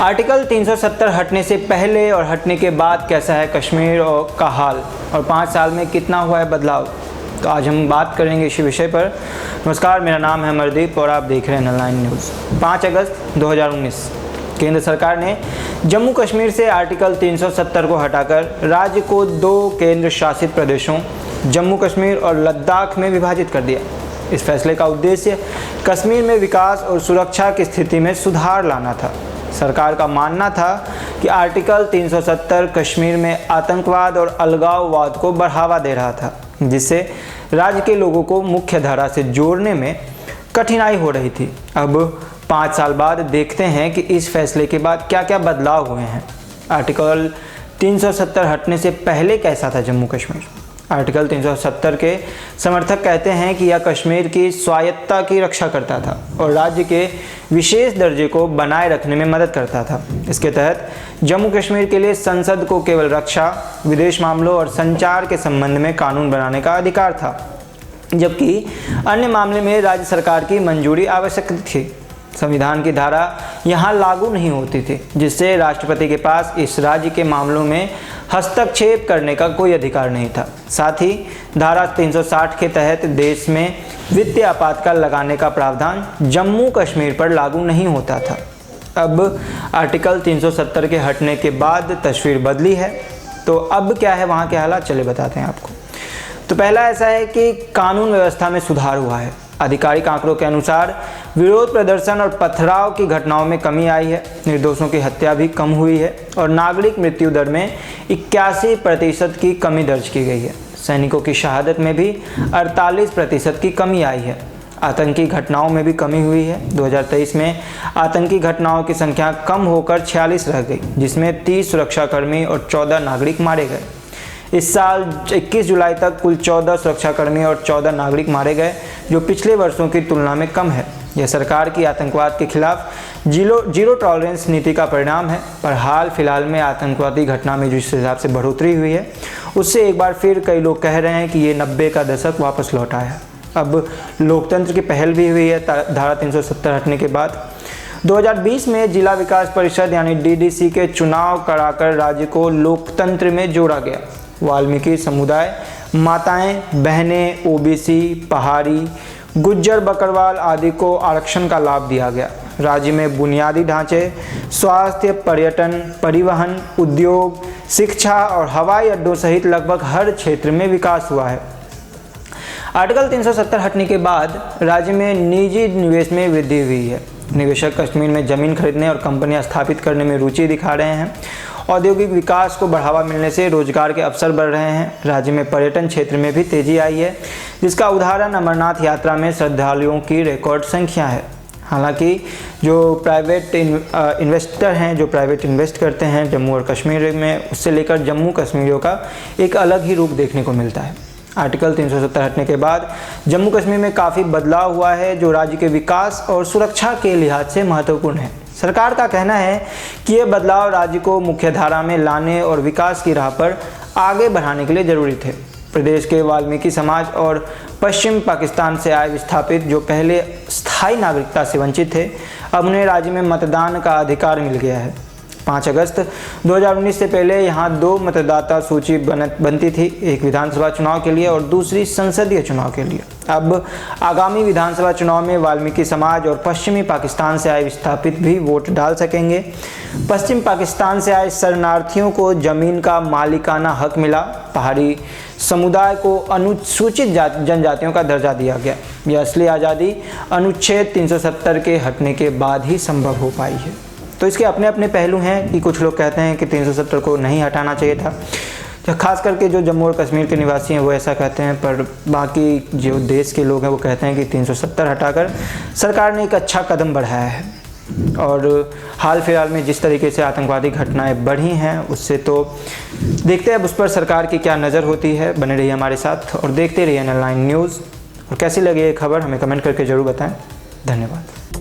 Article 370 हटने से पहले और हटने के बाद कैसा है कश्मीर का हाल और 5 साल में कितना हुआ है बदलाव, तो आज हम बात करेंगे इसी विषय पर। नमस्कार, मेरा नाम है अमरदीप और आप देख रहे हैं ऑनलाइन न्यूज़। 5 अगस्त 2019 केंद्र सरकार ने जम्मू कश्मीर से आर्टिकल 370 को हटाकर राज्य को 2 केंद्र शासित प्रदेशों जम्मू कश्मीर और लद्दाख में विभाजित कर दिया। इस फैसले का उद्देश्य कश्मीर में विकास और सुरक्षा की स्थिति में सुधार लाना था। सरकार का मानना था कि आर्टिकल 370 कश्मीर में आतंकवाद और अलगाववाद को बढ़ावा दे रहा था, जिससे राज्य के लोगों को मुख्य धारा से जोड़ने में कठिनाई हो रही थी। अब 5 साल बाद देखते हैं कि इस फैसले के बाद क्या क्या बदलाव हुए हैं। आर्टिकल 370 हटने से पहले कैसा था जम्मू कश्मीर। आर्टिकल 370 के समर्थक कहते हैं कि यह कश्मीर की स्वायत्तता की रक्षा करता था और राज्य के विशेष दर्जे को बनाए रखने में मदद करता था। इसके तहत जम्मू कश्मीर के लिए संसद को केवल रक्षा, विदेश मामलों और संचार के संबंध में कानून बनाने का अधिकार था, जबकि अन्य मामले में राज्य सरकार की मंजूरी आवश्यक थी। संविधान की धारा यहाँ लागू नहीं होती थी, जिससे राष्ट्रपति के पास इस राज्य के मामलों में हस्तक्षेप करने का कोई अधिकार नहीं था। साथ ही धारा 360 के तहत देश में वित्तीय आपातकाल लगाने का प्रावधान जम्मू कश्मीर पर लागू नहीं होता था। अब आर्टिकल 370 के हटने के बाद तस्वीर बदली है, तो अब क्या है वहाँ के हालात, चले बताते हैं आपको। तो पहला ऐसा है कि कानून व्यवस्था में सुधार हुआ है। आधिकारिक आंकड़ों के अनुसार विरोध प्रदर्शन और पथराव की घटनाओं में कमी आई है, निर्दोषों की हत्या भी कम हुई है और नागरिक मृत्यु दर में 81% की कमी दर्ज की गई है। सैनिकों की शहादत में भी 48% की कमी आई है। आतंकी घटनाओं में भी कमी हुई है। 2023 में आतंकी घटनाओं की संख्या कम होकर 46 रह गई, जिसमें 30 सुरक्षाकर्मी और 14 नागरिक मारे गए। इस साल 21 जुलाई तक कुल 14 सुरक्षाकर्मी और 14 नागरिक मारे गए, जो पिछले वर्षों की तुलना में कम है। यह सरकार की आतंकवाद के खिलाफ जीरो टॉलरेंस नीति का परिणाम है। पर हाल फिलहाल में आतंकवादी घटना में जिस हिसाब से बढ़ोतरी हुई है, उससे एक बार फिर कई लोग कह रहे हैं कि ये 90 का दशक वापस लौटा है। अब लोकतंत्र की पहल भी हुई है धारा 370 हटने के बाद। 2020 में जिला विकास परिषद यानी DDC के चुनाव कराकर राज्य को लोकतंत्र में जोड़ा गया। वाल्मीकि समुदाय, माताएं, बहनें, OBC, पहाड़ी, गुज्जर, बकरवाल आदि को आरक्षण का लाभ दिया गया। राज्य में बुनियादी ढांचे, स्वास्थ्य, पर्यटन, परिवहन, उद्योग, शिक्षा और हवाई अड्डों सहित लगभग हर क्षेत्र में विकास हुआ है। आर्टिकल 370 हटने के बाद राज्य में निजी निवेश में वृद्धि हुई है। निवेशक कश्मीर में जमीन खरीदने और कंपनियां स्थापित करने में रुचि दिखा रहे हैं। औद्योगिक विकास को बढ़ावा मिलने से रोजगार के अवसर बढ़ रहे हैं। राज्य में पर्यटन क्षेत्र में भी तेजी आई है, जिसका उदाहरण अमरनाथ यात्रा में श्रद्धालुओं की रिकॉर्ड संख्या है। हालांकि जो प्राइवेट इन्वेस्टर हैं, जो प्राइवेट इन्वेस्ट करते हैं जम्मू और कश्मीर में, उससे लेकर जम्मू कश्मीरियों का एक अलग ही रूप देखने को मिलता है। आर्टिकल 370 हटने के बाद जम्मू कश्मीर में काफ़ी बदलाव हुआ है, जो राज्य के विकास और सुरक्षा के लिहाज से महत्वपूर्ण है। सरकार का कहना है कि ये बदलाव राज्य को मुख्य धारा में लाने और विकास की राह पर आगे बढ़ाने के लिए ज़रूरी थे। प्रदेश के वाल्मीकि समाज और पश्चिम पाकिस्तान से आए विस्थापित, जो पहले स्थायी नागरिकता से वंचित थे, अब उन्हें राज्य में मतदान का अधिकार मिल गया है। 5 अगस्त 2019 से पहले यहाँ 2 मतदाता सूची बनती थी, एक विधानसभा चुनाव के लिए और दूसरी संसदीय चुनाव के लिए। अब आगामी विधानसभा चुनाव में वाल्मीकि समाज और पश्चिमी पाकिस्तान से आए विस्थापित भी वोट डाल सकेंगे। पश्चिम पाकिस्तान से आए शरणार्थियों को जमीन का मालिकाना हक मिला। पहाड़ी समुदाय को अनुसूचित जनजातियों का दर्जा दिया गया। यह असली आज़ादी अनुच्छेद 370 के हटने के बाद ही संभव हो पाई है। तो इसके अपने अपने पहलू हैं कि कुछ लोग कहते हैं कि 370 को नहीं हटाना चाहिए था, तो खास करके जो जम्मू और कश्मीर के निवासी हैं वो ऐसा कहते हैं, पर बाकी जो देश के लोग हैं वो कहते हैं कि 370 हटाकर सरकार ने एक अच्छा कदम बढ़ाया है। और हाल फिलहाल में जिस तरीके से आतंकवादी घटनाएं बढ़ी हैं, उससे तो देखते हैं अब उस पर सरकार की क्या नज़र होती है। बने रहिए हमारे साथ और देखते रहिए ऑनलाइन न्यूज़। और कैसी लगी ये खबर हमें कमेंट करके ज़रूर बताएं। धन्यवाद।